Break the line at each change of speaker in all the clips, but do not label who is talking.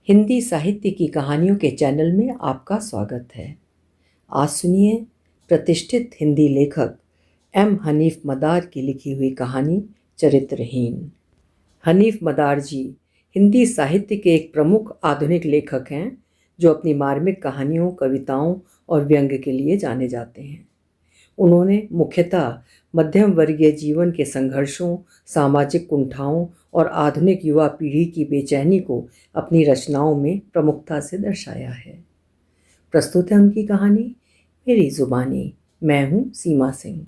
हिंदी साहित्य की कहानियों के चैनल में आपका स्वागत है। आज सुनिए प्रतिष्ठित हिंदी लेखक एम हनीफ मदार की लिखी हुई कहानी चरित्रहीन। हनीफ मदार जी हिंदी साहित्य के एक प्रमुख आधुनिक लेखक हैं जो अपनी मार्मिक कहानियों, कविताओं और व्यंग्य के लिए जाने जाते हैं। उन्होंने मुख्यतः मध्यम वर्गीय जीवन के संघर्षों, सामाजिक कुंठाओं और आधुनिक युवा पीढ़ी की बेचैनी को अपनी रचनाओं में प्रमुखता से दर्शाया है। प्रस्तुत है उनकी कहानी मेरी जुबानी। मैं हूँ सीमा सिंह।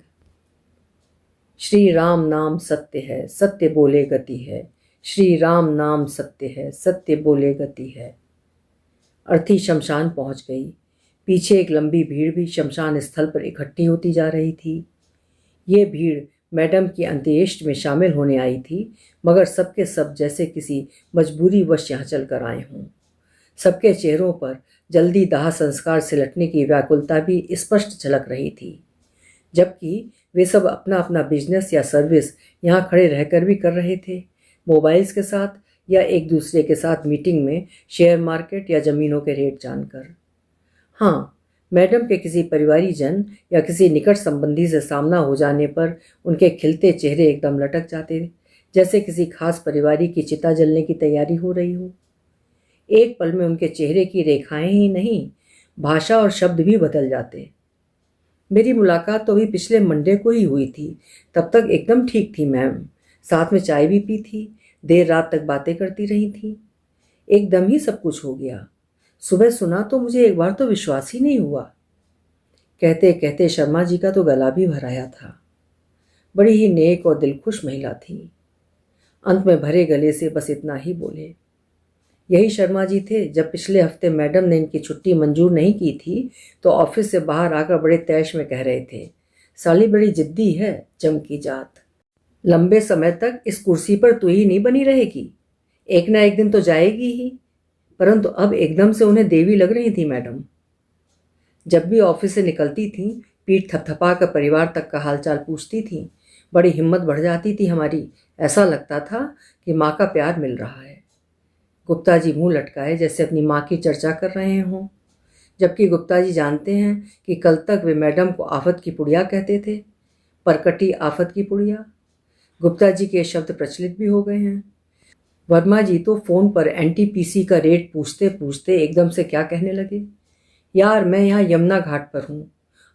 श्री राम नाम सत्य है, सत्य बोले गति है। श्री राम नाम सत्य है, सत्य बोले गति है। अर्थी शमशान पहुंच गई। पीछे एक लंबी भीड़ भी शमशान स्थल पर इकट्ठी होती जा रही थी। ये भीड़ मैडम की अंत्येष्टि में शामिल होने आई थी, मगर सबके सब जैसे किसी मजबूरी वश यहाँ चल कर आए हों। सबके चेहरों पर जल्दी दाह संस्कार से लटने की व्याकुलता भी स्पष्ट झलक रही थी, जबकि वे सब अपना अपना बिजनेस या सर्विस यहाँ खड़े रहकर भी कर रहे थे, मोबाइल्स के साथ या एक दूसरे के साथ मीटिंग में शेयर मार्केट या ज़मीनों के रेट जानकर। हाँ, मैडम के किसी परिवारीजन या किसी निकट संबंधी से सामना हो जाने पर उनके खिलते चेहरे एकदम लटक जाते, जैसे किसी खास परिवारी की चिता जलने की तैयारी हो रही हो। एक पल में उनके चेहरे की रेखाएं ही नहीं, भाषा और शब्द भी बदल जाते। मेरी मुलाकात तो अभी पिछले मंडे को ही हुई थी। तब तक एकदम ठीक थी मैम, साथ में चाय भी पी थी, देर रात तक बातें करती रही थी। एकदम ही सब कुछ हो गया। सुबह सुना तो मुझे एक बार तो विश्वास ही नहीं हुआ। कहते कहते शर्मा जी का तो गला भी भर आया था। बड़ी ही नेक और दिलखुश महिला थी। अंत में भरे गले से बस इतना ही बोले। यही शर्मा जी थे जब पिछले हफ्ते मैडम ने इनकी छुट्टी मंजूर नहीं की थी तो ऑफिस से बाहर आकर बड़े तैश में कह रहे थे, साली बड़ी जिद्दी है, चमकी जात। लंबे समय तक इस कुर्सी पर तू ही नहीं बनी रहेगी, एक ना एक दिन तो जाएगी ही। परंतु अब एकदम से उन्हें देवी लग रही थी मैडम। जब भी ऑफिस से निकलती थीं, पीठ थपथपा कर परिवार तक का हालचाल पूछती थीं। बड़ी हिम्मत बढ़ जाती थी हमारी। ऐसा लगता था कि माँ का प्यार मिल रहा है। गुप्ता जी मुंह लटकाए जैसे अपनी माँ की चर्चा कर रहे हों, जबकि गुप्ता जी जानते हैं कि कल तक वे मैडम को आफत की पुड़िया कहते थे। परकटी आफत की पुड़िया। गुप्ता जी के शब्द प्रचलित भी हो गए हैं। वर्मा जी तो फ़ोन पर एनटीपीसी का रेट पूछते पूछते एकदम से क्या कहने लगे, यार मैं यहाँ यमुना घाट पर हूँ।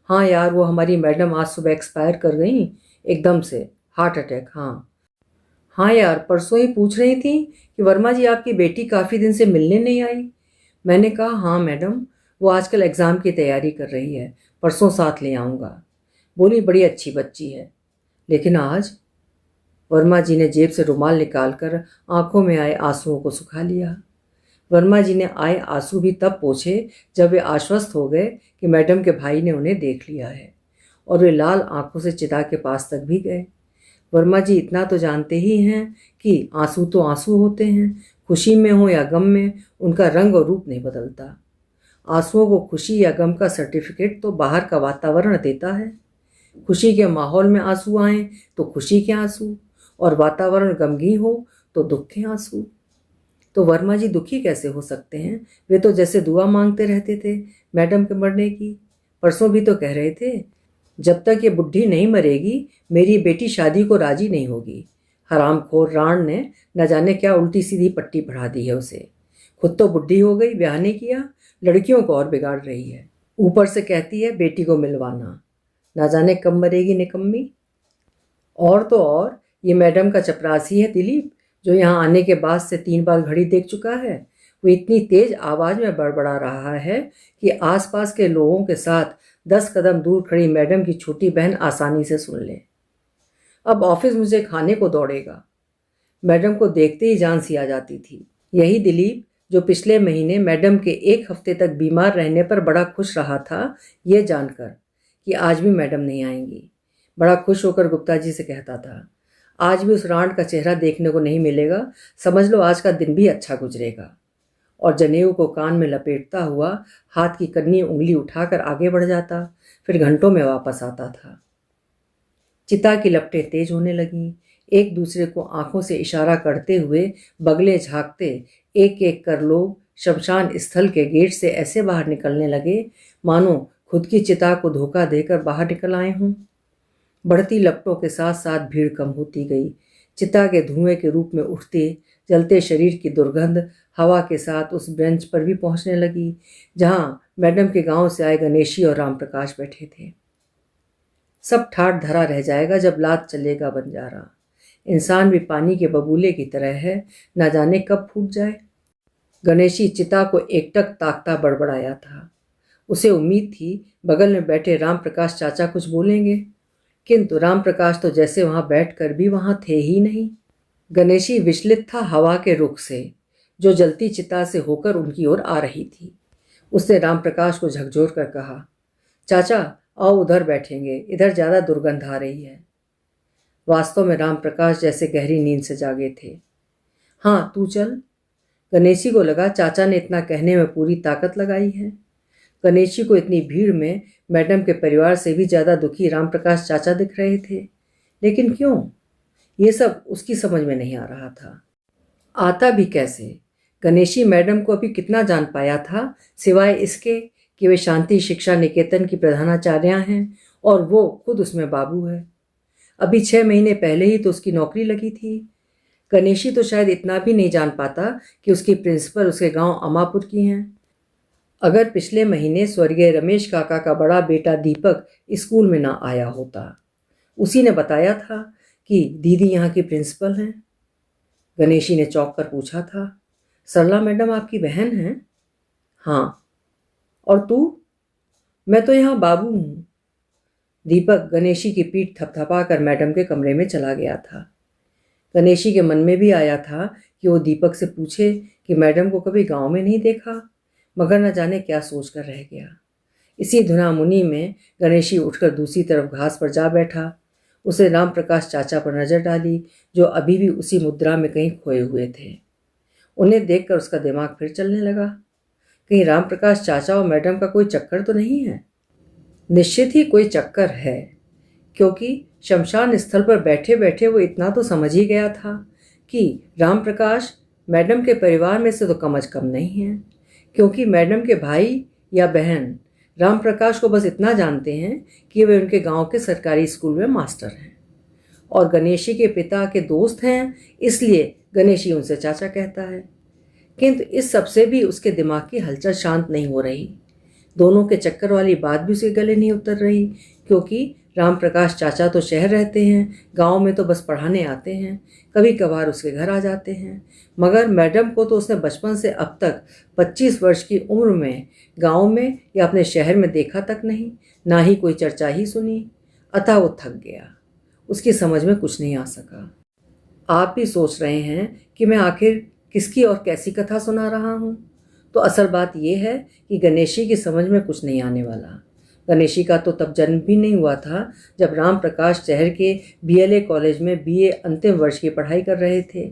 हाँ यार, वो हमारी मैडम आज सुबह एक्सपायर कर गई एकदम से, हार्ट अटैक। हाँ यार, परसों ही पूछ रही थी कि वर्मा जी आपकी बेटी काफ़ी दिन से मिलने नहीं आई। मैंने कहा हाँ मैडम, वो आजकल एग्ज़ाम की तैयारी कर रही है, परसों साथ ले आऊँगा। बोली बड़ी अच्छी बच्ची है। लेकिन आज वर्मा जी ने जेब से रुमाल निकालकर आंखों में आए आंसुओं को सुखा लिया। वर्मा जी ने आए आंसू भी तब पोंछे जब वे आश्वस्त हो गए कि मैडम के भाई ने उन्हें देख लिया है, और वे लाल आंखों से चिता के पास तक भी गए। वर्मा जी इतना तो जानते ही हैं कि आंसू तो आंसू होते हैं, खुशी में हो या गम में उनका रंग और रूप नहीं बदलता। आंसुओं को खुशी या गम का सर्टिफिकेट तो बाहर का वातावरण देता है। खुशी के माहौल में आंसू आए तो खुशी के आंसू, और वातावरण गमगीन हो तो दुख के आंसू। तो वर्मा जी दुखी कैसे हो सकते हैं? वे तो जैसे दुआ मांगते रहते थे मैडम के मरने की। परसों भी तो कह रहे थे, जब तक ये बुढ़ी नहीं मरेगी मेरी बेटी शादी को राजी नहीं होगी। हरामखोर राण ने न जाने क्या उल्टी सीधी पट्टी पढ़ा दी है उसे। खुद तो बुढ़ी हो गई, ब्याह नहीं किया, लड़कियों को और बिगाड़ रही है। ऊपर से कहती है बेटी को मिलवाना। ना जाने कब मरेगी निकम्मी। और तो और ये मैडम का चपरासी है दिलीप, जो यहाँ आने के बाद से 3 बार घड़ी देख चुका है। वो इतनी तेज आवाज़ में बड़बड़ा रहा है कि आसपास के लोगों के साथ 10 कदम दूर खड़ी मैडम की छोटी बहन आसानी से सुन ले। अब ऑफिस मुझे खाने को दौड़ेगा। मैडम को देखते ही जान सी आ जाती थी। यही दिलीप जो पिछले महीने मैडम के 1 हफ्ते तक बीमार रहने पर बड़ा खुश रहा था, ये जानकर कि आज भी मैडम नहीं आएंगी। बड़ा खुश होकर गुप्ता जी से कहता था, आज भी उस रांड का चेहरा देखने को नहीं मिलेगा, समझ लो आज का दिन भी अच्छा गुजरेगा। और जनेऊ को कान में लपेटता हुआ हाथ की कन्नी उंगली उठाकर आगे बढ़ जाता, फिर घंटों में वापस आता था। चिता की लपटें तेज होने लगीं। एक दूसरे को आंखों से इशारा करते हुए बगले झांकते एक एक कर लोग शमशान स्थल के गेट से ऐसे बाहर निकलने लगे मानो खुद की चिता को धोखा देकर बाहर निकल आए हों। बढ़ती लपटों के साथ साथ भीड़ कम होती गई। चिता के धुएं के रूप में उठते जलते शरीर की दुर्गंध हवा के साथ उस बेंच पर भी पहुंचने लगी जहां मैडम के गांव से आए गणेशी और राम प्रकाश बैठे थे। सब ठाठ धरा रह जाएगा जब लात चलेगा बंजारा। इंसान भी पानी के बबूले की तरह है, न जाने कब फूट जाए। गणेशी चिता को एकटक ताकता बड़बड़ाया था। उसे उम्मीद थी बगल में बैठे राम प्रकाश चाचा कुछ बोलेंगे, किंतु राम प्रकाश तो जैसे वहां बैठकर भी वहां थे ही नहीं। गणेशी विचलित था हवा के रुख से जो जलती चिता से होकर उनकी ओर आ रही थी। उसने राम प्रकाश को झकझोर कर कहा, चाचा आओ उधर बैठेंगे, इधर ज्यादा दुर्गंध आ रही है। वास्तव में राम प्रकाश जैसे गहरी नींद से जागे थे। हाँ तू चल। गणेशी को लगा चाचा ने इतना कहने में पूरी ताकत लगाई है। गणेशी को इतनी भीड़ में मैडम के परिवार से भी ज्यादा दुखी राम प्रकाश चाचा दिख रहे थे, लेकिन क्यों? ये सब उसकी समझ में नहीं आ रहा था। आता भी कैसे? गणेशी मैडम को अभी कितना जान पाया था, सिवाय इसके कि वे शांति शिक्षा निकेतन की प्रधानाचार्या हैं और वो खुद उसमें बाबू है। अभी 6 महीने पहले ही तो उसकी नौकरी लगी थी। गणेशी तो शायद इतना भी नहीं जान पाता कि उसकी प्रिंसिपल उसके गांव अमापुर की हैं। अगर पिछले महीने स्वर्गीय रमेश काका का बड़ा बेटा दीपक स्कूल में ना आया होता, उसी ने बताया था कि दीदी यहाँ की प्रिंसिपल हैं। गणेशी ने चौंक कर पूछा था, सरला मैडम आपकी बहन हैं? हाँ। और तू? मैं तो यहाँ बाबू हूँ। दीपक गणेशी की पीठ थपथपा कर मैडम के कमरे में चला गया था। गणेशी के मन में भी आया था कि वो दीपक से पूछे कि मैडम को कभी गांव में नहीं देखा, मगर न जाने क्या सोच कर रह गया। इसी धुनामुनी में गणेशी उठकर दूसरी तरफ घास पर जा बैठा। उसे राम प्रकाश चाचा पर नजर डाली जो अभी भी उसी मुद्रा में कहीं खोए हुए थे। उन्हें देखकर उसका दिमाग फिर चलने लगा। कहीं राम प्रकाश चाचा और मैडम का कोई चक्कर तो नहीं है? निश्चित ही कोई चक्कर है, क्योंकि शमशान स्थल पर बैठे बैठे वो इतना तो समझ ही गया था कि राम प्रकाश मैडम के परिवार में से तो कम अज कम नहीं है, क्योंकि मैडम के भाई या बहन राम प्रकाश को बस इतना जानते हैं कि वे उनके गांव के सरकारी स्कूल में मास्टर हैं और गणेशी के पिता के दोस्त हैं, इसलिए गणेशी उनसे चाचा कहता है। किंतु इस सब से भी उसके दिमाग की हलचल शांत नहीं हो रही। दोनों के चक्कर वाली बात भी उसके गले नहीं उतर रही, क्योंकि राम प्रकाश चाचा तो शहर रहते हैं, गांव में तो बस पढ़ाने आते हैं, कभी कभार उसके घर आ जाते हैं, मगर मैडम को तो उसने बचपन से अब तक 25 वर्ष की उम्र में गांव में या अपने शहर में देखा तक नहीं, ना ही कोई चर्चा ही सुनी। अतः वो थक गया, उसकी समझ में कुछ नहीं आ सका। आप भी सोच रहे हैं कि मैं आखिर किसकी और कैसी कथा सुना रहा हूँ, तो असल बात यह है कि गणेशी की समझ में कुछ नहीं आने वाला। गणेशी का तो तब जन्म भी नहीं हुआ था जब राम प्रकाश शहर के बीएलए कॉलेज में बीए अंतिम वर्ष की पढ़ाई कर रहे थे।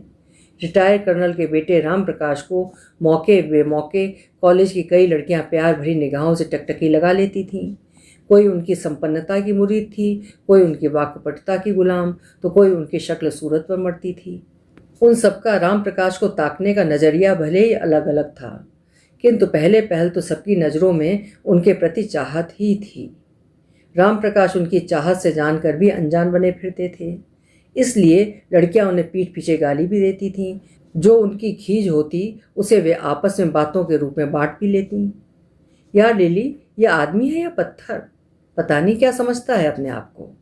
रिटायर कर्नल के बेटे राम प्रकाश को मौके बेमौके कॉलेज की कई लड़कियां प्यार भरी निगाहों से टकटकी लगा लेती थीं। कोई उनकी संपन्नता की मुरीद थी, कोई उनकी वाकपटुता की गुलाम, तो कोई उनकी शक्ल सूरत पर मरती थी। उन सबका राम प्रकाश को ताकने का नज़रिया भले ही अलग अलग था, किंतु पहले पहल तो सबकी नज़रों में उनके प्रति चाहत ही थी। राम प्रकाश उनकी चाहत से जानकर भी अनजान बने फिरते थे, इसलिए लड़कियां उन्हें पीठ पीछे गाली भी देती थीं। जो उनकी खीज होती उसे वे आपस में बातों के रूप में बांट भी लेती। यार लिली, यह आदमी है या पत्थर? पता नहीं क्या समझता है अपने आप को।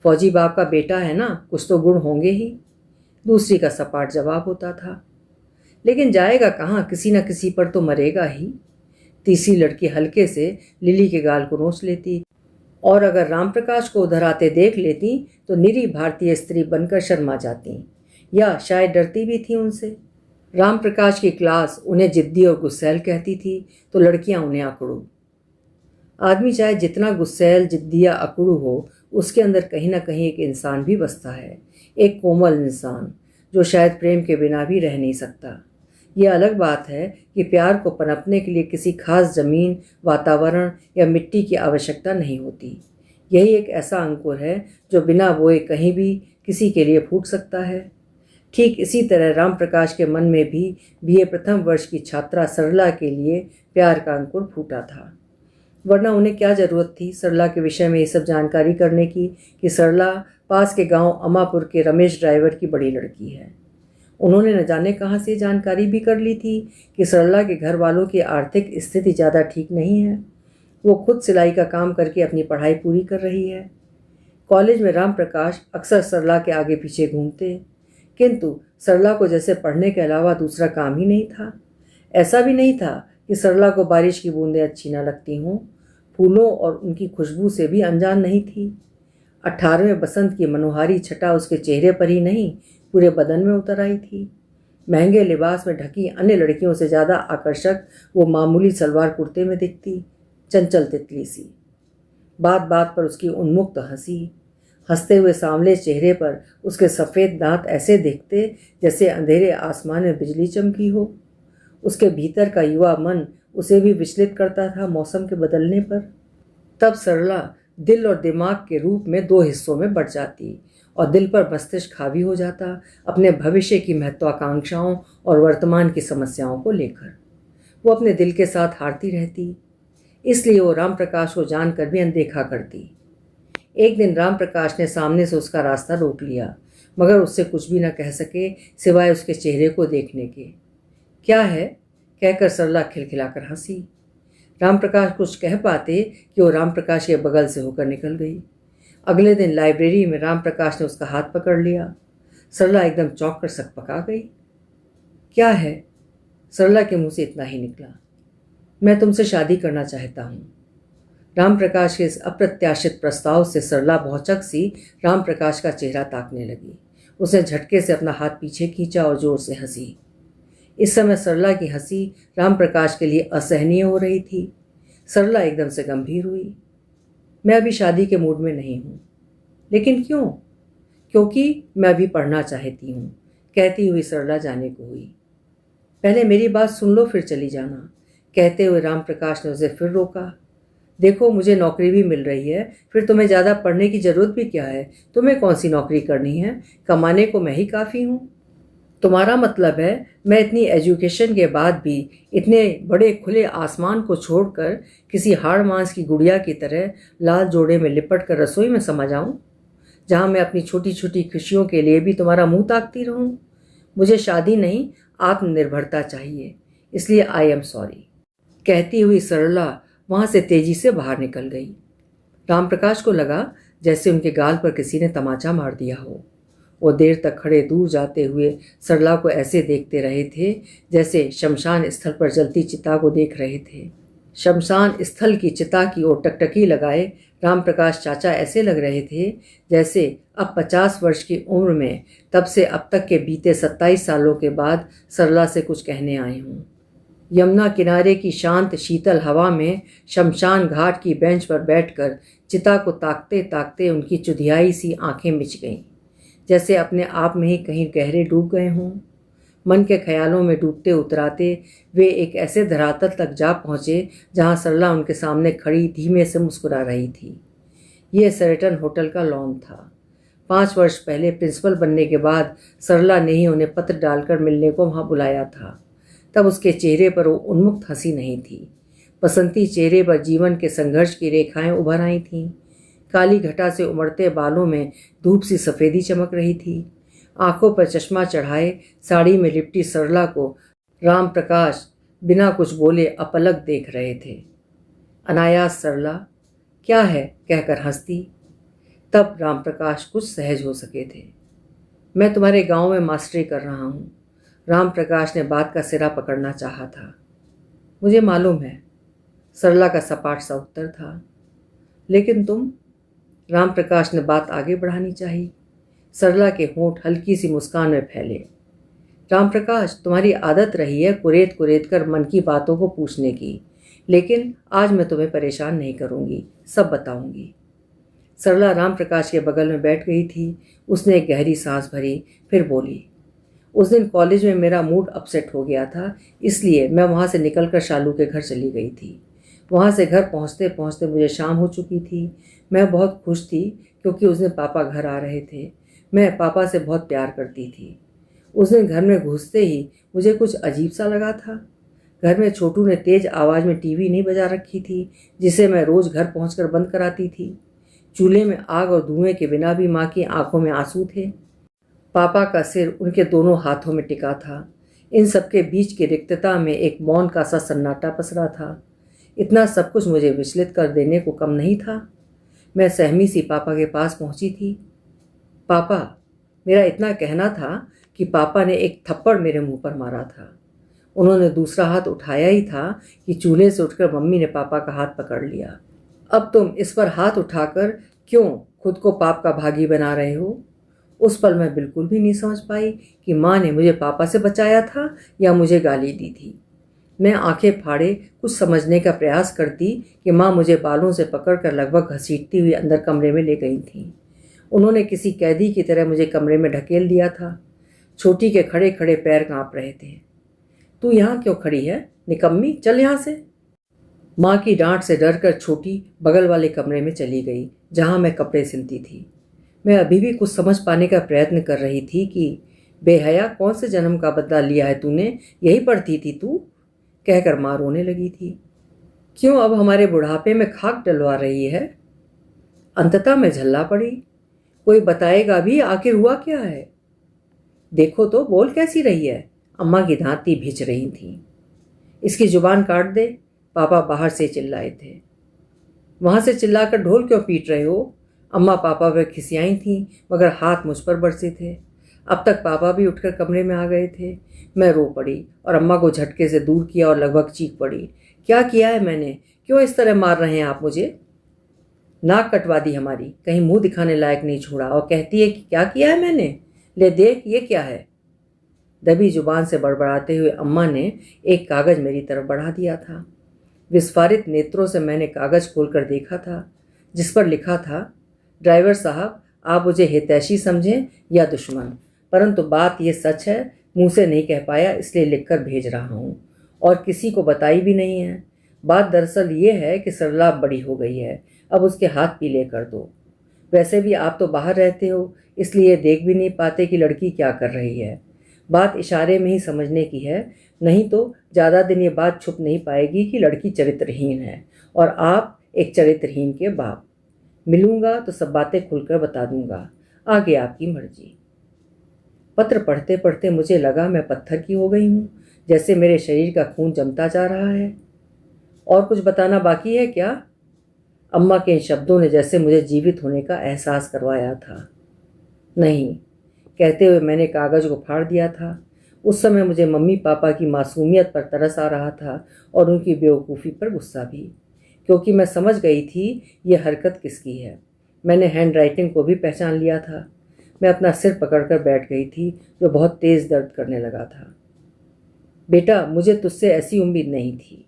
फौजी बाप का बेटा है ना, कुछ तो गुण होंगे ही, दूसरी का सपाट जवाब होता था। लेकिन जाएगा कहाँ, किसी न किसी पर तो मरेगा ही। तीसरी लड़की हल्के से लिली के गाल को नोच लेती और अगर राम प्रकाश को उधर आते देख लेती तो निरी भारतीय स्त्री बनकर शर्मा जाती, या शायद डरती भी थी उनसे। राम प्रकाश की क्लास उन्हें जिद्दी और गुस्सैल कहती थी तो लड़कियां उन्हें अकड़ू। आदमी चाहे जितना गुस्सैल, जिद्दी या अकड़ू हो, उसके अंदर कहीं ना कहीं एक इंसान भी बसता है, एक कोमल इंसान जो शायद प्रेम के बिना भी रह नहीं सकता। यह अलग बात है कि प्यार को पनपने के लिए किसी खास जमीन, वातावरण या मिट्टी की आवश्यकता नहीं होती। यही एक ऐसा अंकुर है जो बिना बोए कहीं भी किसी के लिए फूट सकता है। ठीक इसी तरह राम प्रकाश के मन में भी बीए प्रथम वर्ष की छात्रा सरला के लिए प्यार का अंकुर फूटा था। वरना उन्हें क्या जरूरत थी सरला के विषय में ये सब जानकारी करने की कि सरला पास के गांव अमापुर के रमेश ड्राइवर की बड़ी लड़की है। उन्होंने न जाने कहाँ से जानकारी भी कर ली थी कि सरला के घर वालों की आर्थिक स्थिति ज़्यादा ठीक नहीं है। वो खुद सिलाई का काम करके अपनी पढ़ाई पूरी कर रही है। कॉलेज में राम प्रकाश अक्सर सरला के आगे पीछे घूमते, किंतु सरला को जैसे पढ़ने के अलावा दूसरा काम ही नहीं था। ऐसा भी नहीं था कि सरला को बारिश की बूंदें अच्छी न लगती हों, फूलों और उनकी खुशबू से भी अनजान नहीं थी। 18वें बसंत की मनोहारी छटा उसके चेहरे पर ही नहीं पूरे बदन में उतर आई थी। महंगे लिबास में ढकी अन्य लड़कियों से ज़्यादा आकर्षक वो मामूली सलवार कुर्ते में दिखती, चंचल तितली सी। बात बात पर उसकी उन्मुक्त हंसी, हंसते हुए सांवले चेहरे पर उसके सफ़ेद दांत ऐसे दिखते जैसे अंधेरे आसमान में बिजली चमकी हो। उसके भीतर का युवा मन उसे भी विचलित करता था मौसम के बदलने पर। तब सरला दिल और दिमाग के रूप में दो हिस्सों में बढ़ जाती और दिल पर मस्तिष्क हावी हो जाता अपने भविष्य की महत्वाकांक्षाओं और वर्तमान की समस्याओं को लेकर। वो अपने दिल के साथ हारती रहती, इसलिए वो राम प्रकाश को जानकर भी अनदेखा करती। एक दिन राम प्रकाश ने सामने से उसका रास्ता रोक लिया, मगर उससे कुछ भी न कह सके सिवाय उसके चेहरे को देखने के। क्या है, कहकर सरला खिलखिलाकर हंसी। राम प्रकाश कुछ कह पाते कि वो राम प्रकाश के बगल से होकर निकल गई। अगले दिन लाइब्रेरी में राम प्रकाश ने उसका हाथ पकड़ लिया। सरला एकदम चौंक कर सकपका गई। क्या है? सरला के मुंह से इतना ही निकला, मैं तुमसे शादी करना चाहता हूँ। राम प्रकाश के इस अप्रत्याशित प्रस्ताव से सरला भौचक सी राम प्रकाश का चेहरा ताकने लगी। उसने झटके से अपना हाथ पीछे खींचा और जोर से हंसी। इस समय सरला की हंसी राम प्रकाश के लिए असहनीय हो रही थी। सरला एकदम से गंभीर हुई। मैं अभी शादी के मूड में नहीं हूँ। लेकिन क्यों? क्योंकि मैं अभी पढ़ना चाहती हूँ, कहती हुई सरला जाने को हुई। पहले मेरी बात सुन लो फिर चली जाना, कहते हुए राम प्रकाश ने उसे फिर रोका। देखो, मुझे नौकरी भी मिल रही है, फिर तुम्हें ज़्यादा पढ़ने की ज़रूरत भी क्या है? तुम्हें कौन सी नौकरी करनी है? कमाने को मैं ही काफ़ी हूँ। तुम्हारा मतलब है मैं इतनी एजुकेशन के बाद भी इतने बड़े खुले आसमान को छोड़कर किसी हाड़ मांस की गुड़िया की तरह लाल जोड़े में लिपट कर रसोई में समा जाऊं, जहां मैं अपनी छोटी छोटी खुशियों के लिए भी तुम्हारा मुंह ताकती रहूं? मुझे शादी नहीं, आत्मनिर्भरता चाहिए, इसलिए आई एम सॉरी, कहती हुई सरला वहां से तेजी से बाहर निकल गई। राम प्रकाश को लगा जैसे उनके गाल पर किसी ने तमाचा मार दिया हो। वो देर तक खड़े दूर जाते हुए सरला को ऐसे देखते रहे थे जैसे शमशान स्थल पर जलती चिता को देख रहे थे। शमशान स्थल की चिता की ओर टकटकी लगाए राम प्रकाश चाचा ऐसे लग रहे थे जैसे अब 50 वर्ष की उम्र में तब से अब तक के बीते 27 सालों के बाद सरला से कुछ कहने आए हों। यमुना किनारे की शांत शीतल हवा में शमशान घाट की बेंच पर बैठकर चिता को ताकते ताकते उनकी चुधियाई सी आंखें मिच गईं, जैसे अपने आप में ही कहीं गहरे डूब गए हों। मन के ख्यालों में डूबते उतराते वे एक ऐसे धरातल तक जा पहुँचे जहाँ सरला उनके सामने खड़ी धीमे से मुस्कुरा रही थी। ये शेरेटन होटल का लॉन था। 5 वर्ष पहले प्रिंसिपल बनने के बाद सरला ने ही उन्हें पत्र डालकर मिलने को वहाँ बुलाया था। तब उसके चेहरे पर वो उन्मुक्त हंसी नहीं थी। बसंती चेहरे पर जीवन के संघर्ष की रेखाएं उभर आई थीं। काली घटा से उमड़ते बालों में धूप सी सफ़ेदी चमक रही थी। आंखों पर चश्मा चढ़ाए साड़ी में लिपटी सरला को राम प्रकाश बिना कुछ बोले अपलक देख रहे थे। अनायास सरला क्या है कहकर हंसती। तब राम प्रकाश कुछ सहज हो सके थे। मैं तुम्हारे गांव में मास्टरी कर रहा हूँ, राम प्रकाश ने बात का सिरा पकड़ना चाहा था। मुझे मालूम है, सरला का सपाट सा उत्तर था। लेकिन तुम? राम प्रकाश ने बात आगे बढ़ानी चाहिए। सरला के होंठ हल्की सी मुस्कान में फैले। राम प्रकाश, तुम्हारी आदत रही है कुरेद कुरेद कर मन की बातों को पूछने की, लेकिन आज मैं तुम्हें परेशान नहीं करूंगी, सब बताऊंगी। सरला राम प्रकाश के बगल में बैठ गई थी। उसने एक गहरी सांस भरी, फिर बोली, उस दिन कॉलेज में मेरा मूड अपसेट हो गया था, इसलिए मैं वहाँ से निकलकर शालू के घर चली गई थी। वहाँ से घर पहुँचते पहुँचते मुझे शाम हो चुकी थी। मैं बहुत खुश थी क्योंकि उस दिन पापा घर आ रहे थे। मैं पापा से बहुत प्यार करती थी। उस दिन घर में घुसते ही मुझे कुछ अजीब सा लगा था। घर में छोटू ने तेज आवाज़ में टीवी नहीं बजा रखी थी, जिसे मैं रोज़ घर पहुंचकर बंद कराती थी। चूल्हे में आग और धुएं के बिना भी माँ की आंखों में आंसू थे। पापा का सिर उनके दोनों हाथों में टिका था। इन सबके बीच की रिक्तता में एक मौन का सा सन्नाटा पसरा था। इतना सब कुछ मुझे विचलित कर देने को कम नहीं था। मैं सहमी सी पापा के पास पहुंची थी। पापा, मेरा इतना कहना था कि पापा ने एक थप्पड़ मेरे मुंह पर मारा था। उन्होंने दूसरा हाथ उठाया ही था कि चूल्हे से उठकर मम्मी ने पापा का हाथ पकड़ लिया। अब तुम इस पर हाथ उठाकर क्यों खुद को पाप का भागी बना रहे हो? उस पल मैं बिल्कुल भी नहीं समझ पाई कि माँ ने मुझे पापा से बचाया था या मुझे गाली दी थी। मैं आंखें फाड़े कुछ समझने का प्रयास करती कि माँ मुझे बालों से पकड़कर लगभग घसीटती हुई अंदर कमरे में ले गई थी। उन्होंने किसी कैदी की तरह मुझे कमरे में ढकेल दिया था। छोटी के खड़े खड़े पैर कांप रहे थे। तू यहाँ क्यों खड़ी है निकम्मी, चल यहाँ से। माँ की डांट से डरकर छोटी बगल वाले कमरे में चली गई, जहाँ मैं कपड़े सिलती थी। मैं अभी भी कुछ समझ पाने का प्रयत्न कर रही थी कि बेहया कौन से जन्म का बदला लिया है तूने, यही पढ़ती थी तू, कहकर माँ रोने लगी थी। क्यों अब हमारे बुढ़ापे में खाक डलवा रही है? अंततः मैं झल्ला पड़ी। कोई बताएगा भी आखिर हुआ क्या है? देखो तो बोल कैसी रही है। अम्मा की दांती भिज रही थी। इसकी जुबान काट दे, पापा बाहर से चिल्लाए थे। वहां से चिल्लाकर ढोल क्यों पीट रहे हो? अम्मा पापा पर खिसियाई थीं, मगर हाथ मुझ पर बरसे थे। अब तक पापा भी उठकर कमरे में आ गए थे। मैं रो पड़ी और अम्मा को झटके से दूर किया और लगभग चीख पड़ी। क्या किया है मैंने? क्यों इस तरह मार रहे हैं आप मुझे? नाक कटवा दी हमारी, कहीं मुंह दिखाने लायक नहीं छोड़ा, और कहती है कि क्या किया है मैंने? ले देख ये क्या है। दबी जुबान से बड़बड़ाते हुए अम्मा ने एक कागज मेरी तरफ बढ़ा दिया था। विस्फारित नेत्रों से मैंने कागज खोलकर देखा था, जिस पर लिखा था, ड्राइवर साहब, आप मुझे हितैषी समझें या दुश्मन, परंतु बात यह सच है, मुंह से नहीं कह पाया इसलिए लिखकर भेज रहा हूं, और किसी को बताई भी नहीं है। बात दरअसल ये है कि सरला बड़ी हो गई है, अब उसके हाथ पीले कर दो। वैसे भी आप तो बाहर रहते हो, इसलिए देख भी नहीं पाते कि लड़की क्या कर रही है। बात इशारे में ही समझने की है, नहीं तो ज़्यादा दिन ये बात छुप नहीं पाएगी कि लड़की चरित्रहीन है और आप एक चरित्रहीन के बाप। मिलूंगा तो सब बातें खुलकर बता दूंगा, आगे आपकी मर्जी। पत्र पढ़ते पढ़ते मुझे लगा मैं पत्थर की हो गई हूँ, जैसे मेरे शरीर का खून जमता जा रहा है। और कुछ बताना बाकी है क्या? अम्मा के इन शब्दों ने जैसे मुझे जीवित होने का एहसास करवाया था। नहीं, कहते हुए मैंने कागज को फाड़ दिया था। उस समय मुझे मम्मी पापा की मासूमियत पर तरस आ रहा था और उनकी बेवकूफ़ी पर गुस्सा भी, क्योंकि मैं समझ गई थी ये हरकत किसकी है। मैंने हैंड राइटिंग को भी पहचान लिया था। मैं अपना सिर पकड़कर बैठ गई थी, जो बहुत तेज़ दर्द करने लगा था। बेटा, मुझे तुझसे ऐसी उम्मीद नहीं थी।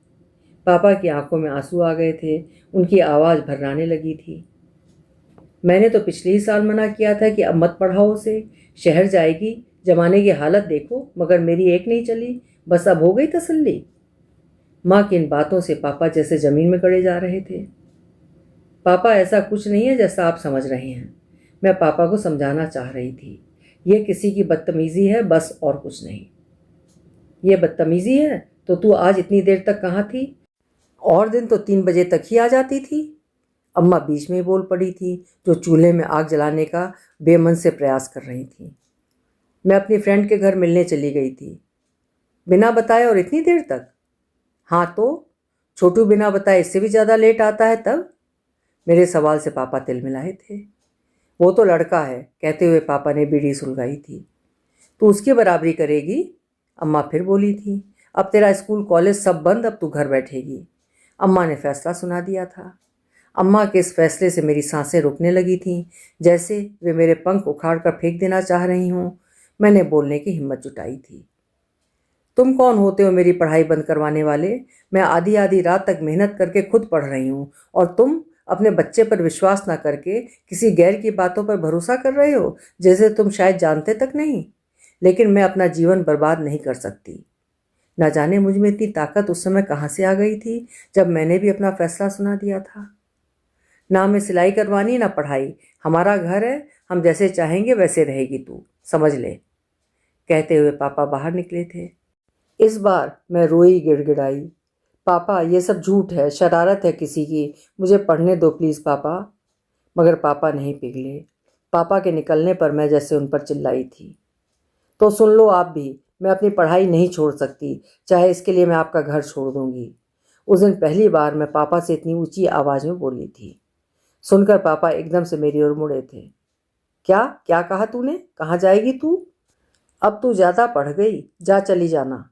पापा की आंखों में आंसू आ गए थे, उनकी आवाज़ भर्राने लगी थी। मैंने तो पिछले ही साल मना किया था कि अब मत पढ़ाओ उसे, शहर जाएगी, जमाने की हालत देखो, मगर मेरी एक नहीं चली, बस अब हो गई तसल्ली। माँ की इन बातों से पापा जैसे जमीन में गड़े जा रहे थे। पापा, ऐसा कुछ नहीं है जैसा आप समझ रहे हैं। मैं पापा को समझाना चाह रही थी। यह किसी की बदतमीजी है, बस, और कुछ नहीं। ये बदतमीजी है तो तू आज इतनी देर तक कहाँ थी? और दिन तो 3 बजे तक ही आ जाती थी। अम्मा बीच में बोल पड़ी थी, जो चूल्हे में आग जलाने का बेमन से प्रयास कर रही थी। मैं अपनी फ्रेंड के घर मिलने चली गई थी। बिना बताए और इतनी देर तक? हाँ तो छोटू बिना बताए इससे भी ज़्यादा लेट आता है तब। मेरे सवाल से पापा तिलमिलाए थे। वो तो लड़का है, कहते हुए पापा ने बीड़ी सुलगाई थी। तू उसकी बराबरी करेगी? अम्मा फिर बोली थी। अब तेरा स्कूल कॉलेज सब बंद, अब तू घर बैठेगी। अम्मा ने फैसला सुना दिया था। अम्मा के इस फैसले से मेरी सांसें रुकने लगी थीं, जैसे वे मेरे पंख उखाड़ कर फेंक देना चाह रही हों। मैंने बोलने की हिम्मत जुटाई थी। तुम कौन होते हो मेरी पढ़ाई बंद करवाने वाले? मैं आधी आधी रात तक मेहनत करके खुद पढ़ रही हूँ, और तुम अपने बच्चे पर विश्वास ना करके किसी गैर की बातों पर भरोसा कर रहे हो, जैसे तुम शायद जानते तक नहीं। लेकिन मैं अपना जीवन बर्बाद नहीं कर सकती। न जाने मुझ में इतनी ताकत उस समय कहाँ से आ गई थी, जब मैंने भी अपना फैसला सुना दिया था। ना हमें सिलाई करवानी ना पढ़ाई, हमारा घर है, हम जैसे चाहेंगे वैसे रहेगी तू, समझ ले। कहते हुए पापा बाहर निकले थे। इस बार मैं रोई गिड़गिड़ाई, पापा ये सब झूठ है, शरारत है किसी की, मुझे पढ़ने दो प्लीज़ पापा। मगर पापा नहीं पिघले। पापा के निकलने पर मैं जैसे उन पर चिल्लाई थी, तो सुन लो आप भी, मैं अपनी पढ़ाई नहीं छोड़ सकती, चाहे इसके लिए मैं आपका घर छोड़ दूंगी। उस दिन पहली बार मैं पापा से इतनी ऊंची आवाज़ में बोली थी। सुनकर पापा एकदम से मेरी ओर मुड़े थे। क्या क्या कहा तूने? कहाँ जाएगी तू? अब तू ज़्यादा पढ़ गई, जा चली जाना।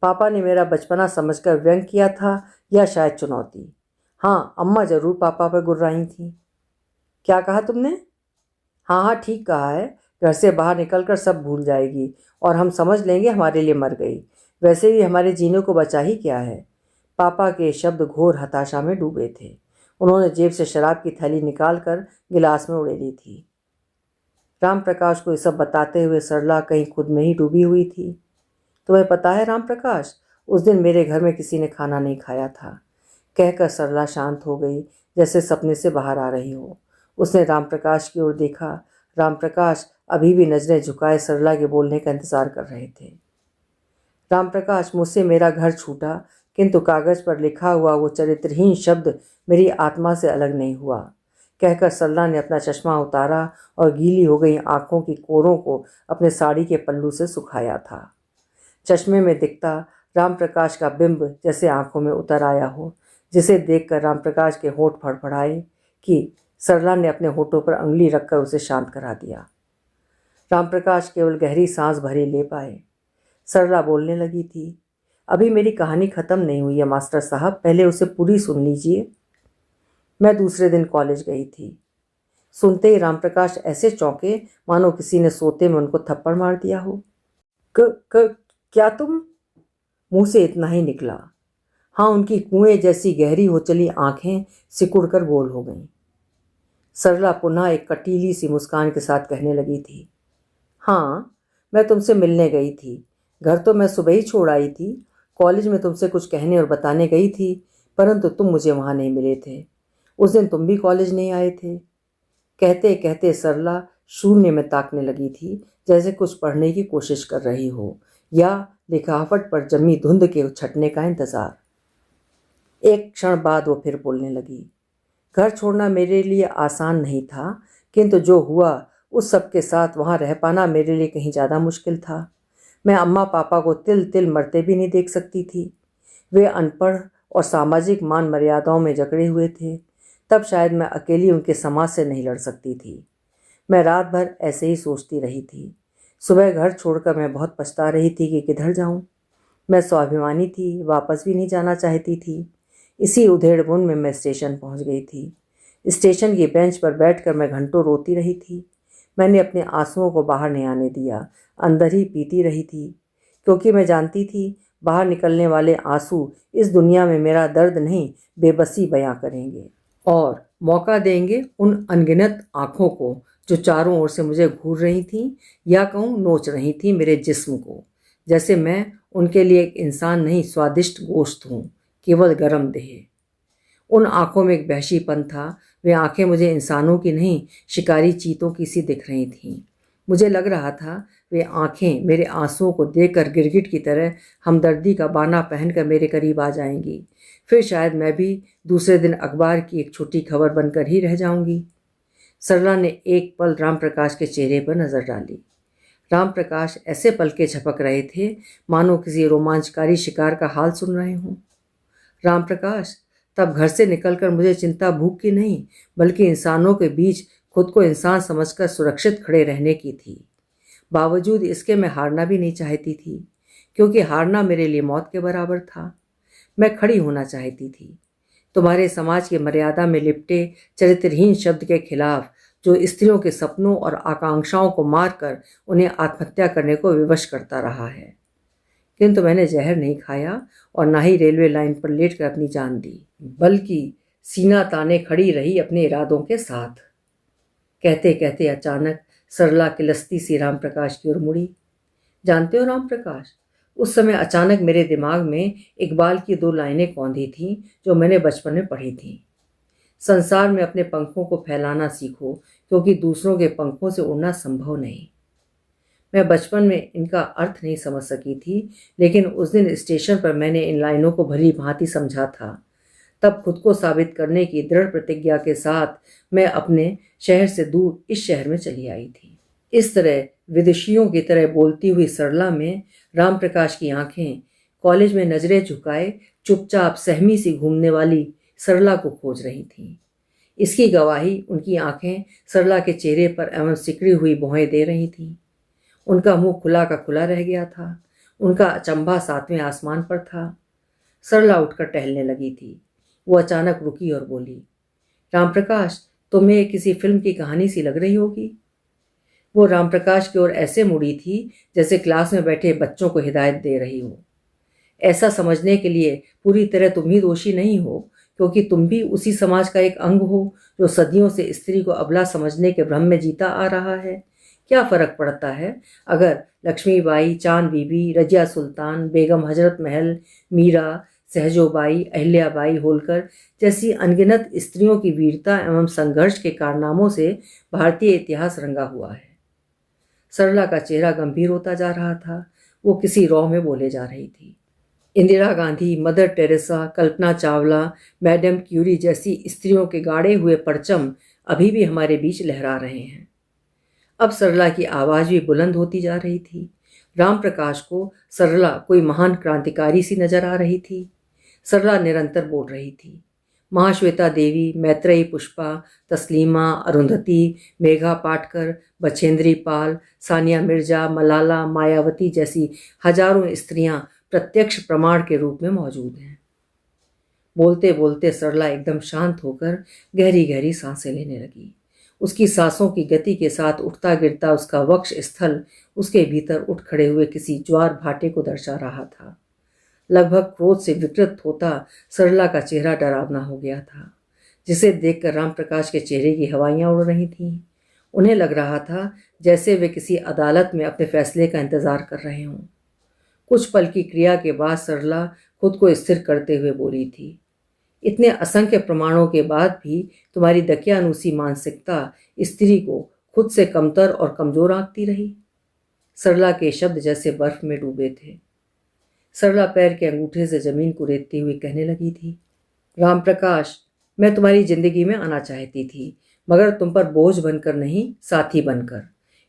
पापा ने मेरा बचपना समझकर व्यंग किया था या शायद चुनौती। हाँ, अम्मा ज़रूर पापा पर गुर्राई थी। क्या कहा तुमने? हाँ हाँ ठीक कहा है, घर से बाहर निकलकर सब भूल जाएगी और हम समझ लेंगे हमारे लिए मर गई। वैसे भी हमारे जीने को बचा ही क्या है। पापा के शब्द घोर हताशा में डूबे थे। उन्होंने जेब से शराब की थैली निकालकर गिलास में उड़ेली थी। राम प्रकाश को ये सब बताते हुए सरला कहीं खुद में ही डूबी हुई थी। तुम्हें पता है राम प्रकाश, उस दिन मेरे घर में किसी ने खाना नहीं खाया था, कहकर सरला शांत हो गई, जैसे सपने से बाहर आ रही हो। उसने राम प्रकाश की ओर देखा। राम प्रकाश अभी भी नजरें झुकाए सरला के बोलने का इंतजार कर रहे थे। राम प्रकाश, मुझसे मेरा घर छूटा, किंतु कागज पर लिखा हुआ वो चरित्रहीन शब्द मेरी आत्मा से अलग नहीं हुआ, कहकर सरला ने अपना चश्मा उतारा और गीली हो गई आंखों की कोरों को अपने साड़ी के पल्लू से सुखाया था। चश्मे में दिखता राम प्रकाश का बिंब जैसे आंखों में उतर आया हो, जिसे देखकर राम प्रकाश के होंठ फड़फड़ाए कि सरला ने अपने होठों पर अंगुली रखकर उसे शांत करा दिया। राम प्रकाश केवल गहरी सांस भरी ले पाए। सरला बोलने लगी थी, अभी मेरी कहानी खत्म नहीं हुई है मास्टर साहब, पहले उसे पूरी सुन लीजिए। मैं दूसरे दिन कॉलेज गई थी। सुनते ही राम प्रकाश ऐसे चौंके मानो किसी ने सोते में उनको थप्पड़ मार दिया हो। क्या तुम? मुंह से इतना ही निकला। हाँ, उनकी कुएं जैसी गहरी हो चली आंखें सिकुड़कर गोल हो गईं। सरला पुनः एक कटीली सी मुस्कान के साथ कहने लगी थी, हाँ, मैं तुमसे मिलने गई थी। घर तो मैं सुबह ही छोड़ आई थी। कॉलेज में तुमसे कुछ कहने और बताने गई थी, परंतु तुम मुझे वहाँ नहीं मिले थे। उस दिन तुम भी कॉलेज नहीं आए थे। कहते कहते सरला शून्य में ताकने लगी थी, जैसे कुछ पढ़ने की कोशिश कर रही हो या लिखावट पर जमी धुंध के छटने का इंतजार। एक क्षण बाद वो फिर बोलने लगी, घर छोड़ना मेरे लिए आसान नहीं था, किंतु जो हुआ उस सब के साथ वहाँ रह पाना मेरे लिए कहीं ज़्यादा मुश्किल था। मैं अम्मा पापा को तिल तिल मरते भी नहीं देख सकती थी। वे अनपढ़ और सामाजिक मान मर्यादाओं में जकड़े हुए थे। तब शायद मैं अकेली उनके समाज से नहीं लड़ सकती थी। मैं रात भर ऐसे ही सोचती रही थी। सुबह घर छोड़कर मैं बहुत पछता रही थी कि किधर जाऊं। मैं स्वाभिमानी थी, वापस भी नहीं जाना चाहती थी। इसी उधेड़बुन में मैं स्टेशन पहुंच गई थी। स्टेशन की बेंच पर बैठकर मैं घंटों रोती रही थी। मैंने अपने आंसुओं को बाहर नहीं आने दिया, अंदर ही पीती रही थी, क्योंकि मैं जानती थी बाहर निकलने वाले आंसू इस दुनिया में मेरा दर्द नहीं, बेबसी बयां करेंगे और मौका देंगे उन अनगिनत आँखों को जो चारों ओर से मुझे घूर रही थीं या कहूँ नोच रही थीं मेरे जिस्म को, जैसे मैं उनके लिए एक इंसान नहीं, स्वादिष्ट गोश्त हूँ, केवल गरम देह। उन आँखों में एक वहशीपन था। वे आँखें मुझे इंसानों की नहीं, शिकारी चीतों की सी दिख रही थीं। मुझे लग रहा था वे आँखें मेरे आंसुओं को देखकर गिरगिट की तरह हमदर्दी का बाना पहनकर मेरे करीब आ जाएंगी। फिर शायद मैं भी दूसरे दिन अखबार की एक छोटी खबर बनकर ही रह जाऊंगी। सरला ने एक पल राम प्रकाश के चेहरे पर नजर डाली। राम प्रकाश ऐसे पलके झपक रहे थे मानो किसी रोमांचकारी शिकार का हाल सुन रहे हों। राम प्रकाश, तब घर से निकलकर मुझे चिंता भूख की नहीं, बल्कि इंसानों के बीच खुद को इंसान समझकर सुरक्षित खड़े रहने की थी। बावजूद इसके मैं हारना भी नहीं चाहती थी, क्योंकि हारना मेरे लिए मौत के बराबर था। मैं खड़ी होना चाहती थी, तुम्हारे समाज की मर्यादा में लिपटे चरित्रहीन शब्द के खिलाफ, जो स्त्रियों के सपनों और आकांक्षाओं को मारकर उन्हें आत्महत्या करने को विवश करता रहा है। किंतु मैंने जहर नहीं खाया और ना ही रेलवे लाइन पर लेटकर अपनी जान दी, बल्कि सीना ताने खड़ी रही अपने इरादों के साथ। कहते कहते अचानक सरला किलस्ती सी राम प्रकाश की ओर मुड़ी। जानते हो राम प्रकाश, उस समय अचानक मेरे दिमाग में इकबाल की 2 लाइनें कौंधी थीं जो मैंने बचपन में पढ़ी थीं। संसार में अपने पंखों को फैलाना सीखो, क्योंकि दूसरों के पंखों से उड़ना संभव नहीं। मैं बचपन में इनका अर्थ नहीं समझ सकी थी, लेकिन उस दिन स्टेशन पर मैंने इन लाइनों को भली भांति समझा था। तब खुद को साबित करने की दृढ़ प्रतिज्ञा के साथ मैं अपने शहर से दूर इस शहर में चली आई थी। इस तरह विदेशियों की तरह बोलती हुई सरला में राम प्रकाश की आंखें कॉलेज में नजरें झुकाए चुपचाप सहमी सी घूमने वाली सरला को खोज रही थीं। इसकी गवाही उनकी आंखें सरला के चेहरे पर एवं सिकड़ी हुई भौहें दे रही थीं। उनका मुंह खुला का खुला रह गया था। उनका अचंभा सातवें आसमान पर था। सरला उठकर टहलने लगी थी। वो अचानक रुकी और बोली, रामप्रकाश, तुम्हें किसी फिल्म की कहानी सी लग रही होगी। वो रामप्रकाश की ओर ऐसे मुड़ी थी जैसे क्लास में बैठे बच्चों को हिदायत दे रही हो। ऐसा समझने के लिए पूरी तरह तुम ही दोषी नहीं हो, क्योंकि तुम भी उसी समाज का एक अंग हो जो सदियों से स्त्री को अबला समझने के भ्रम में जीता आ रहा है। क्या फर्क पड़ता है अगर लक्ष्मीबाई, चांद बीबी, रजिया सुल्तान, बेगम हजरत महल, मीरा, सहजोबाई, अहिल्याबाई होलकर जैसी अनगिनत स्त्रियों की वीरता एवं संघर्ष के कारनामों से भारतीय इतिहास रंगा हुआ है। सरला का चेहरा गंभीर होता जा रहा था। वो किसी रौं में बोले जा रही थी। Indira Gandhi, mother Teresa, Kalpana Chawla, madam Curie जैसी स्त्रियों के गाड़े हुए परचम अभी भी हमारे बीच लहरा रहे हैं। अब सरला की आवाज़ भी बुलंद होती जा रही थी। राम प्रकाश को सरला कोई महान क्रांतिकारी सी नजर आ रही थी। सरला निरंतर बोल रही थी। महाश्वेता देवी, मैत्रेयी पुष्पा, तस्लीमा, अरुंधति, मेघा पाटकर, बछेंद्री पाल, सानिया मिर्जा, मलाला, मायावती जैसी हजारों स्त्रियां प्रत्यक्ष प्रमाण के रूप में मौजूद हैं। बोलते बोलते सरला एकदम शांत होकर गहरी गहरी सांसें लेने लगी। उसकी सांसों की गति के साथ उठता गिरता उसका वक्ष स्थल उसके भीतर उठ खड़े हुए किसी ज्वार भाटे को दर्शा रहा था। लगभग क्रोध से विकृत होता सरला का चेहरा डरावना हो गया था, जिसे देखकर रामप्रकाश के चेहरे की हवाइयां उड़ रही थीं। उन्हें लग रहा था जैसे वे किसी अदालत में अपने फैसले का इंतजार कर रहे हों। कुछ पल की क्रिया के बाद सरला खुद को स्थिर करते हुए बोली थी, इतने असंख्य प्रमाणों के बाद भी तुम्हारी दकियानूसी मानसिकता स्त्री को खुद से कमतर और कमजोर आंकती रही। सरला के शब्द जैसे बर्फ में डूबे थे। सरला पैर के अंगूठे से जमीन को रेतती हुई कहने लगी थी, रामप्रकाश, मैं तुम्हारी जिंदगी में आना चाहती थी, मगर तुम पर बोझ बनकर नहीं, साथी बनकर।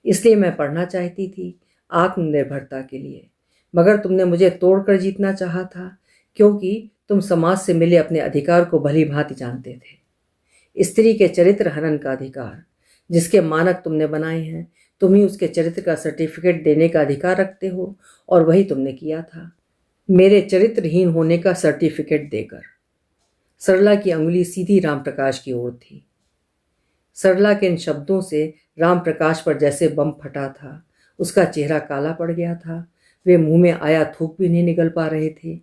इसलिए मैं पढ़ना चाहती थी, आत्मनिर्भरता के लिए। मगर तुमने मुझे तोड़कर जीतना चाहा था, क्योंकि तुम समाज से मिले अपने अधिकार को भली भांति जानते थे। स्त्री के चरित्र हनन का अधिकार, जिसके मानक तुमने बनाए हैं, तुम ही उसके चरित्र का सर्टिफिकेट देने का अधिकार रखते हो, और वही तुमने किया था, मेरे चरित्रहीन होने का सर्टिफिकेट देकर। सरला की अंगुली सीधी रामप्रकाश की ओर थी। सरला के इन शब्दों से रामप्रकाश पर जैसे बम फटा था। उसका चेहरा काला पड़ गया था। वे मुंह में आया थूक भी नहीं निगल पा रहे थे।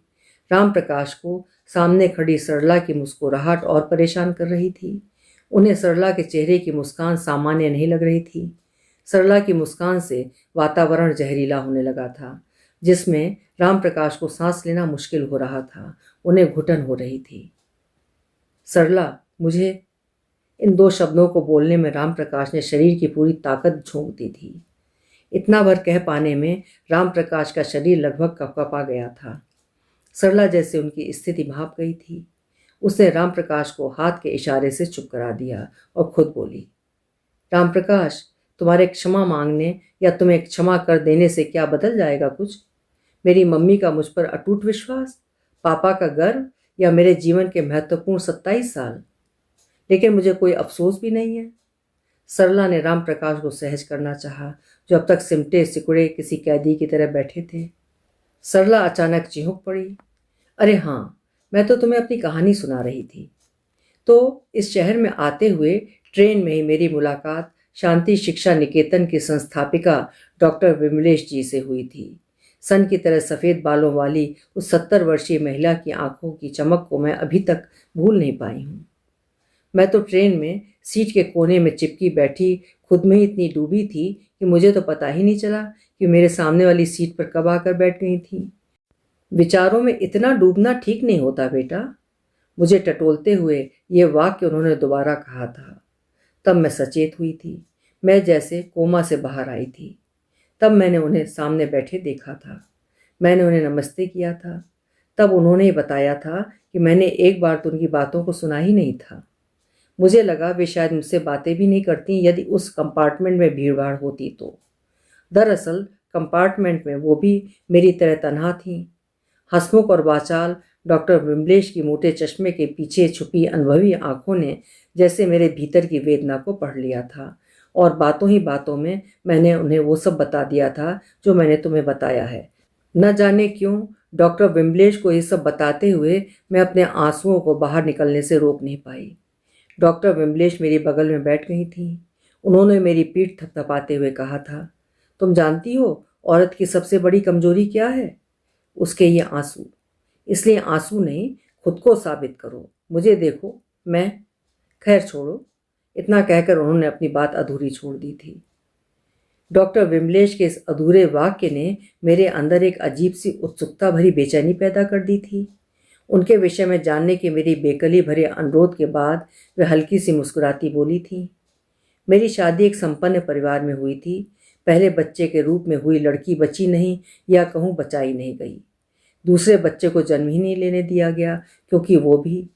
रामप्रकाश को सामने खड़ी सरला की मुस्कुराहट और परेशान कर रही थी। उन्हें सरला के चेहरे की मुस्कान सामान्य नहीं लग रही थी। सरला की मुस्कान से वातावरण जहरीला होने लगा था, जिसमें रामप्रकाश को सांस लेना मुश्किल हो रहा था। उन्हें घुटन हो रही थी। सरला, मुझे, इन दो शब्दों को बोलने में रामप्रकाश ने शरीर की पूरी ताकत झोंक दी थी। इतना भर कह पाने में रामप्रकाश का शरीर लगभग कँपकँपा गया था। सरला जैसे उनकी स्थिति भाप गई थी। उसने रामप्रकाश को हाथ के इशारे से चुप करा दिया और खुद बोली, रामप्रकाश, तुम्हारे क्षमा मांगने या तुम्हें क्षमा कर देने से क्या बदल जाएगा कुछ? मेरी मम्मी का मुझ पर अटूट विश्वास, पापा का गर्व, या मेरे जीवन के महत्वपूर्ण 27 साल? लेकिन मुझे कोई अफसोस भी नहीं है। सरला ने रामप्रकाश को सहज करना चाहा, जो अब तक सिमटे सिकुड़े किसी कैदी की तरह बैठे थे। सरला अचानक चिहुक पड़ी, अरे हाँ, मैं तो तुम्हें अपनी कहानी सुना रही थी। तो इस शहर में आते हुए ट्रेन में ही मेरी मुलाकात शांति शिक्षा निकेतन की संस्थापिका डॉक्टर विमलेश जी से हुई थी। सन की तरह सफ़ेद बालों वाली उस 70 वर्षीय महिला की आंखों की चमक को मैं अभी तक भूल नहीं पाई हूँ। मैं तो ट्रेन में सीट के कोने में चिपकी बैठी खुद में ही इतनी डूबी थी कि मुझे तो पता ही नहीं चला कि मेरे सामने वाली सीट पर कब आकर बैठ गई थी। विचारों में इतना डूबना ठीक नहीं होता बेटा। मुझे टटोलते हुए ये वाक्य उन्होंने दोबारा कहा था। तब मैं सचेत हुई थी। मैं जैसे कोमा से बाहर आई थी। तब मैंने उन्हें सामने बैठे देखा था। मैंने उन्हें नमस्ते किया था। तब उन्होंने ही बताया था कि मैंने एक बार तो उनकी बातों को सुना ही नहीं था। मुझे लगा वे शायद मुझसे बातें भी नहीं करती यदि उस कंपार्टमेंट में भीड़ भाड़ होती तो। दरअसल कंपार्टमेंट में वो भी मेरी तरह तन्हा थीं। हंसमुख और वाचाल डॉक्टर विमलेश की मोटे चश्मे के पीछे छुपी अनुभवी आंखों ने जैसे मेरे भीतर की वेदना को पढ़ लिया था, और बातों ही बातों में मैंने उन्हें वो सब बता दिया था जो मैंने तुम्हें बताया है। न जाने क्यों डॉक्टर विमलेश को ये सब बताते हुए मैं अपने आंसुओं को बाहर निकलने से रोक नहीं पाई। डॉक्टर विमलेश मेरी बगल में बैठ गई थीं। उन्होंने मेरी पीठ थपथपाते हुए कहा था, तुम जानती हो औरत की सबसे बड़ी कमजोरी क्या है? उसके ये आंसू। इसलिए आंसू नहीं, खुद को साबित करो। मुझे देखो, मैं। खैर छोड़ो। इतना कहकर उन्होंने अपनी बात अधूरी छोड़ दी थी। डॉक्टर विमलेश के इस अधूरे वाक्य ने मेरे अंदर एक अजीब सी उत्सुकता भरी बेचैनी पैदा कर दी थी। उनके विषय में जानने के मेरी बेकली भरे अनुरोध के बाद वे हल्की सी मुस्कुराती बोली थी, मेरी शादी एक संपन्न परिवार में हुई थी। पहले बच्चे के रूप में हुई लड़की बची नहीं, या कहूँ बचाई नहीं गई। दूसरे बच्चे को जन्म ही नहीं लेने दिया गया, क्योंकि वो भी।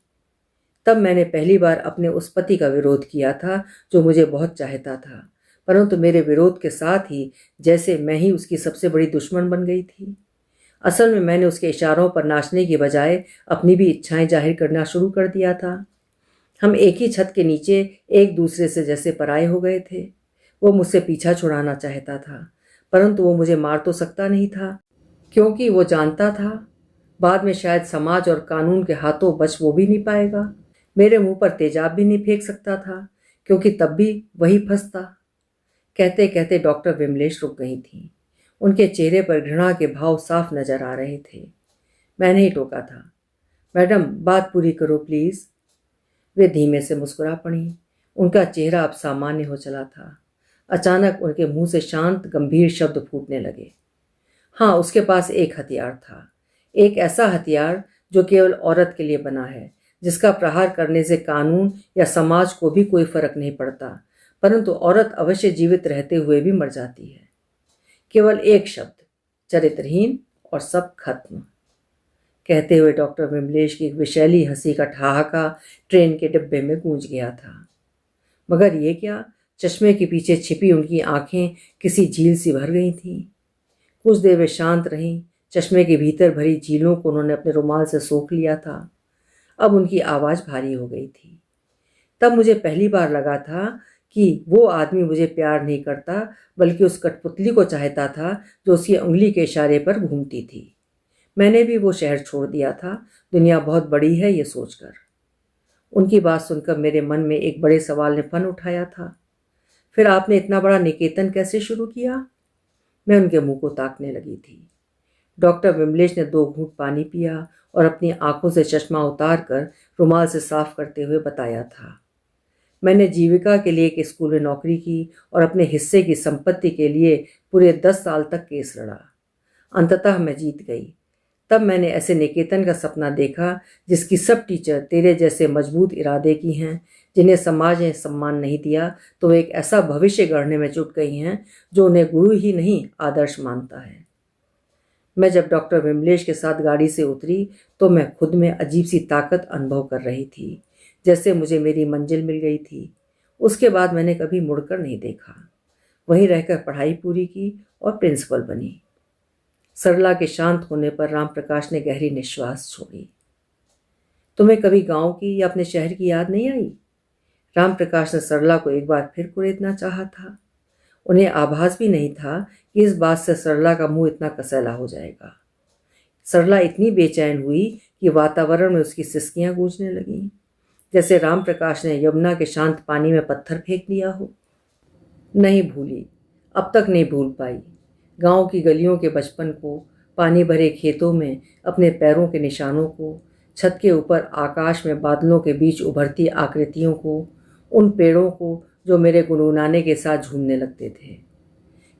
तब मैंने पहली बार अपने उस पति का विरोध किया था जो मुझे बहुत चाहता था, परंतु मेरे विरोध के साथ ही जैसे मैं ही उसकी सबसे बड़ी दुश्मन बन गई थी। असल में मैंने उसके इशारों पर नाचने की बजाय अपनी भी इच्छाएं जाहिर करना शुरू कर दिया था। हम एक ही छत के नीचे एक दूसरे से जैसे पराये हो गए थे। वो मुझसे पीछा छुड़ाना चाहता था, परंतु वो मुझे मार तो सकता नहीं था, क्योंकि वो जानता था बाद में शायद समाज और कानून के हाथों बच वो भी नहीं पाएगा। मेरे मुंह पर तेजाब भी नहीं फेंक सकता था, क्योंकि तब भी वही फंसता। कहते कहते डॉक्टर विमलेश रुक गई थीं। उनके चेहरे पर घृणा के भाव साफ नजर आ रहे थे। मैंने ही टोका था, मैडम बात पूरी करो प्लीज। वे धीमे से मुस्कुरा पड़ी। उनका चेहरा अब सामान्य हो चला था। अचानक उनके मुंह से शांत गंभीर शब्द फूटने लगे। हाँ, उसके पास एक हथियार था, एक ऐसा हथियार जो केवल औरत के लिए बना है, जिसका प्रहार करने से कानून या समाज को भी कोई फर्क नहीं पड़ता, परंतु औरत अवश्य जीवित रहते हुए भी मर जाती है। केवल एक शब्द, चरित्रहीन, और सब खत्म। कहते हुए डॉक्टर विमलेश की एक विशैली हंसी का ठहाका ट्रेन के डिब्बे में गूंज गया था। मगर ये क्या, चश्मे के पीछे छिपी उनकी आंखें किसी झील सी भर गई थीं। कुछ देर वे शांत रहीं। चश्मे के भीतर भरी झीलों को उन्होंने अपने रुमाल से सोख लिया था। अब उनकी आवाज़ भारी हो गई थी। तब मुझे पहली बार लगा था कि वो आदमी मुझे प्यार नहीं करता, बल्कि उस कठपुतली को चाहता था जो उसकी उंगली के इशारे पर घूमती थी। मैंने भी वो शहर छोड़ दिया था, दुनिया बहुत बड़ी है ये सोचकर। उनकी बात सुनकर मेरे मन में एक बड़े सवाल ने फन उठाया था। फिर आपने इतना बड़ा निकेतन कैसे शुरू किया? मैं उनके मुंह को ताकने लगी थी। डॉक्टर विमलेश ने 2 घूंट पानी पिया और अपनी आंखों से चश्मा उतार कर रुमाल से साफ करते हुए बताया था, मैंने जीविका के लिए एक स्कूल में नौकरी की और अपने हिस्से की संपत्ति के लिए पूरे 10 साल तक केस लड़ा। अंततः मैं जीत गई। तब मैंने ऐसे निकेतन का सपना देखा जिसकी सब टीचर तेरे जैसे मजबूत इरादे की हैं, जिन्हें समाज ने सम्मान नहीं दिया तो वे एक ऐसा भविष्य गढ़ने में जुट गई हैं जो उन्हें गुरु ही नहीं आदर्श मानता है। मैं जब डॉक्टर विमलेश के साथ गाड़ी से उतरी तो मैं खुद में अजीब सी ताकत अनुभव कर रही थी, जैसे मुझे मेरी मंजिल मिल गई थी। उसके बाद मैंने कभी मुड़कर नहीं देखा। वहीं रहकर पढ़ाई पूरी की और प्रिंसिपल बनी। सरला के शांत होने पर राम प्रकाश ने गहरी निश्वास छोड़ी। तुम्हें कभी गांव की या अपने शहर की याद नहीं आई? राम प्रकाश ने सरला को एक बार फिर कुरेदना चाहा था। उन्हें आभास भी नहीं था कि इस बात से सरला का मुंह इतना कसैला हो जाएगा। सरला इतनी बेचैन हुई कि वातावरण में उसकी सिसकियां गूंजने लगीं, जैसे राम प्रकाश ने यमुना के शांत पानी में पत्थर फेंक दिया हो। नहीं भूली, अब तक नहीं भूल पाई। गांव की गलियों के बचपन को, पानी भरे खेतों में अपने पैरों के निशानों को, छत के ऊपर आकाश में बादलों के बीच उभरती आकृतियों को, उन पेड़ों को जो मेरे गुनगुनाने के साथ झूमने लगते थे।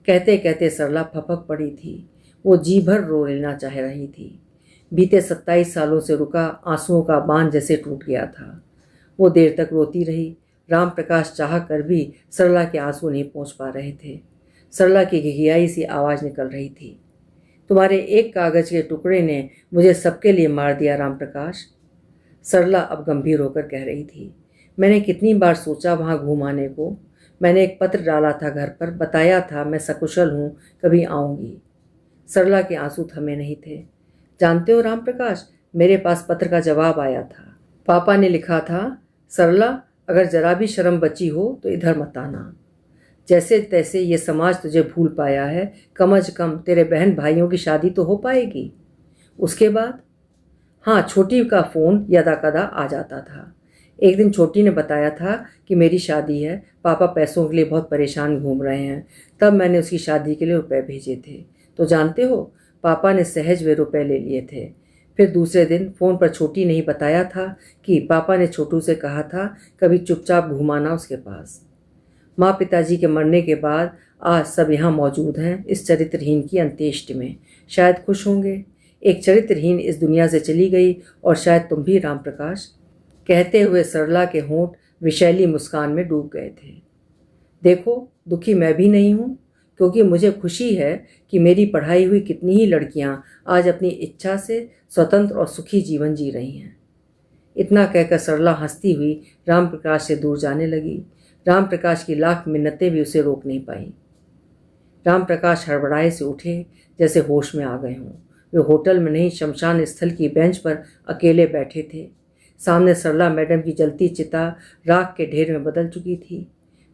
कहते कहते सरला फपक पड़ी थी। वो जी भर रो लेना चाह रही थी। बीते 27 सालों से रुका आंसुओं का बांध जैसे टूट गया था। वो देर तक रोती रही। राम प्रकाश चाह कर भी सरला के आंसू नहीं पहुंच पा रहे थे। सरला की घिघियाई सी आवाज़ निकल रही थी। तुम्हारे एक कागज़ के टुकड़े ने मुझे सबके लिए मार दिया राम प्रकाश। सरला अब गंभीर होकर कह रही थी। मैंने कितनी बार सोचा वहाँ घूम आने को। मैंने एक पत्र डाला था घर पर, बताया था मैं सकुशल हूँ, कभी आऊँगी। सरला के आंसू थमे नहीं थे। जानते हो राम प्रकाश, मेरे पास पत्र का जवाब आया था। पापा ने लिखा था, सरला अगर जरा भी शर्म बची हो तो इधर मत आना। जैसे तैसे ये समाज तुझे भूल पाया है, कम अज कम तेरे बहन भाइयों की शादी तो हो पाएगी। उसके बाद हाँ, छोटी का फ़ोन यदा कदा आ जाता था। एक दिन छोटी ने बताया था कि मेरी शादी है, पापा पैसों के लिए बहुत परेशान घूम रहे हैं। तब मैंने उसकी शादी के लिए रुपए भेजे थे। तो जानते हो, पापा ने सहज वे रुपए ले लिए थे। फिर दूसरे दिन फ़ोन पर छोटी ने ही बताया था कि पापा ने छोटू से कहा था कभी चुपचाप घुमाना उसके पास। माँ पिताजी के मरने के बाद आज सब यहाँ मौजूद हैं इस चरित्रहीन की अंत्येष्टि में। शायद खुश होंगे। एक चरित्रहीन इस दुनिया से चली गई और शायद तुम भी राम प्रकाश। कहते हुए सरला के होंठ विशैली मुस्कान में डूब गए थे। देखो, दुखी मैं भी नहीं हूँ, क्योंकि मुझे खुशी है कि मेरी पढ़ाई हुई कितनी ही लड़कियाँ आज अपनी इच्छा से स्वतंत्र और सुखी जीवन जी रही हैं। इतना कहकर सरला हंसती हुई राम प्रकाश से दूर जाने लगी। राम प्रकाश की लाख मिन्नतें भी उसे रोक नहीं पाईं। राम प्रकाश हड़बड़ाए से उठे, जैसे होश में आ गए हों। वे होटल में नहीं, शमशान स्थल की बेंच पर अकेले बैठे थे। सामने सरला मैडम की जलती चिता राख के ढेर में बदल चुकी थी।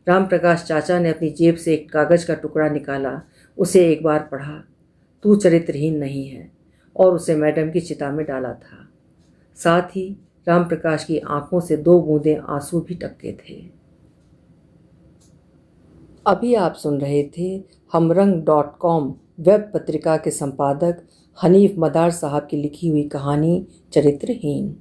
राम प्रकाश चाचा ने अपनी जेब से एक कागज़ का टुकड़ा निकाला, उसे एक बार पढ़ा। तू चरित्रहीन नहीं है, और उसे मैडम की चिता में डाला था। साथ ही राम प्रकाश की आंखों से 2 बूंदें आंसू भी टपके थे। अभी आप सुन रहे थे हमरंग.com वेब पत्रिका के संपादक हनीफ मदार साहब की लिखी हुई कहानी चरित्रहीन।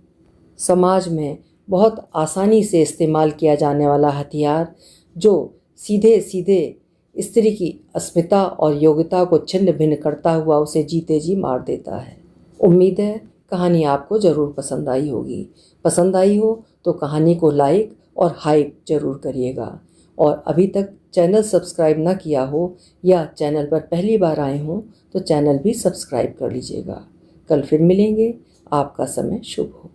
समाज में बहुत आसानी से इस्तेमाल किया जाने वाला हथियार जो सीधे सीधे स्त्री की अस्मिता और योग्यता को छिन्न भिन्न करता हुआ उसे जीते जी मार देता है। उम्मीद है कहानी आपको ज़रूर पसंद आई होगी। पसंद आई हो तो कहानी को लाइक और हाइप ज़रूर करिएगा। और अभी तक चैनल सब्सक्राइब न किया हो या चैनल पर पहली बार आए हों तो चैनल भी सब्सक्राइब कर लीजिएगा। कल फिर मिलेंगे। आपका समय शुभ हो।